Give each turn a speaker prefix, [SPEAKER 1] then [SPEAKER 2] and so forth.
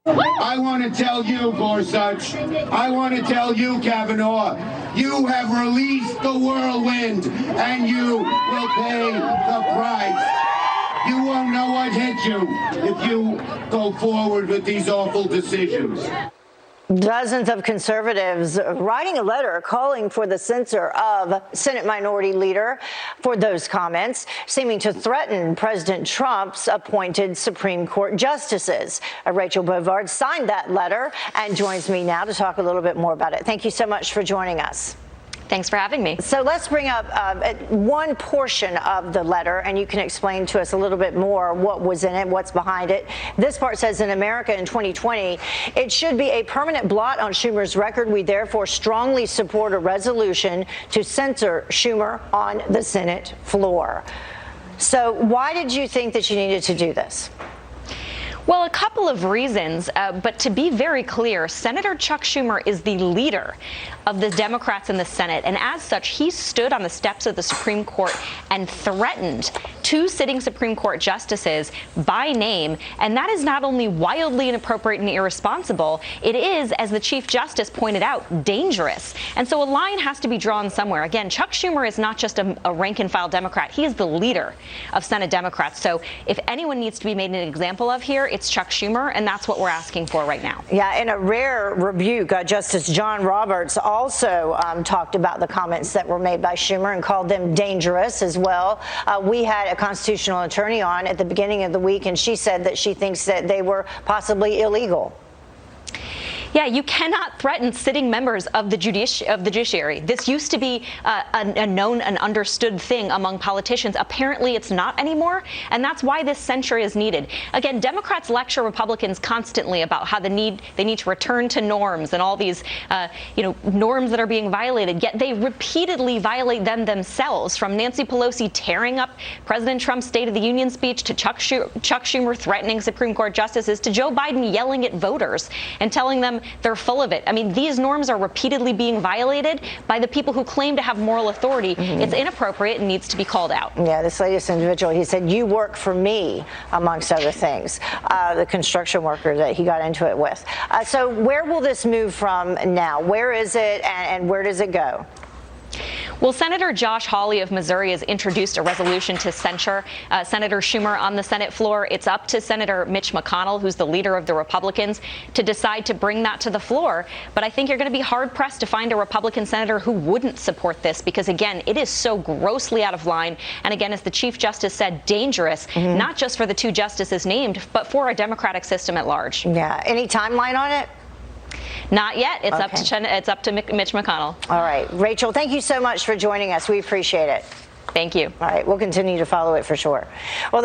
[SPEAKER 1] I want to tell you, Gorsuch, I want to tell you, Kavanaugh, you have released the whirlwind, and you will pay the price. You won't know what hit you if you go forward with these awful decisions.
[SPEAKER 2] Dozens of conservatives writing a letter calling for the censure of Senate Minority Leader for those comments, seeming to threaten President Trump's appointed Supreme Court justices. Rachel Bovard signed that letter and joins me now to talk a little bit more about it. Thank you so much for joining us.
[SPEAKER 3] Thanks for having me.
[SPEAKER 2] So let's bring up one portion of the letter, and you can explain to us a little bit more what was in it, what's behind it. This part says, in America in 2020, it should be a permanent blot on Schumer's record. We therefore strongly support a resolution to censor Schumer on the Senate floor. So why did you think that you needed to do this?
[SPEAKER 3] Well, a couple of reasons, but to be very clear, Senator Chuck Schumer is the leader of the Democrats in the Senate, and as such, he stood on the steps of the Supreme Court and threatened two sitting Supreme Court justices by name, and that is not only wildly inappropriate and irresponsible, it is, as the Chief Justice pointed out, dangerous. And so a line has to be drawn somewhere. Again, Chuck Schumer is not just a rank-and-file Democrat. He is the leader of Senate Democrats. So if anyone needs to be made an example of here, it's Chuck Schumer, and that's what we're asking for right now.
[SPEAKER 2] Yeah, in a rare rebuke, Justice John Roberts also talked about the comments that were made by Schumer and called them dangerous as well. We had a constitutional attorney on at the beginning of the week, and she said that she thinks that they were possibly illegal.
[SPEAKER 3] Yeah, you cannot threaten sitting members of the judiciary. This used to be a known and understood thing among politicians. Apparently, it's not anymore, and that's why this censure is needed. Again, Democrats lecture Republicans constantly about how they need to return to norms and all these norms that are being violated. Yet they repeatedly violate them themselves. From Nancy Pelosi tearing up President Trump's State of the Union speech to Chuck Schumer threatening Supreme Court justices to Joe Biden yelling at voters and telling them they're full of it. I mean, these norms are repeatedly being violated by the people who claim to have moral authority. Mm-hmm. It's inappropriate and needs to be called out.
[SPEAKER 2] Yeah, this latest individual, he said, "You work for me," amongst other things, the construction worker that he got into it with. So where will this move from now? Where is it, and where does it go?
[SPEAKER 3] Well, Senator Josh Hawley of Missouri has introduced a resolution to censure Senator Schumer on the Senate floor. It's up to Senator Mitch McConnell, who's the leader of the Republicans, to decide to bring that to the floor. But I think you're going to be hard-pressed to find a Republican senator who wouldn't support this because, again, it is so grossly out of line. And again, as the Chief Justice said, dangerous, not just for the two justices named, but for our democratic system at large.
[SPEAKER 2] Yeah. Any timeline on it?
[SPEAKER 3] Not yet. It's up to Mitch McConnell.
[SPEAKER 2] All right. Rachel, thank you so much for joining us. We appreciate it.
[SPEAKER 3] Thank you.
[SPEAKER 2] All right. We'll continue to follow it for sure. Well,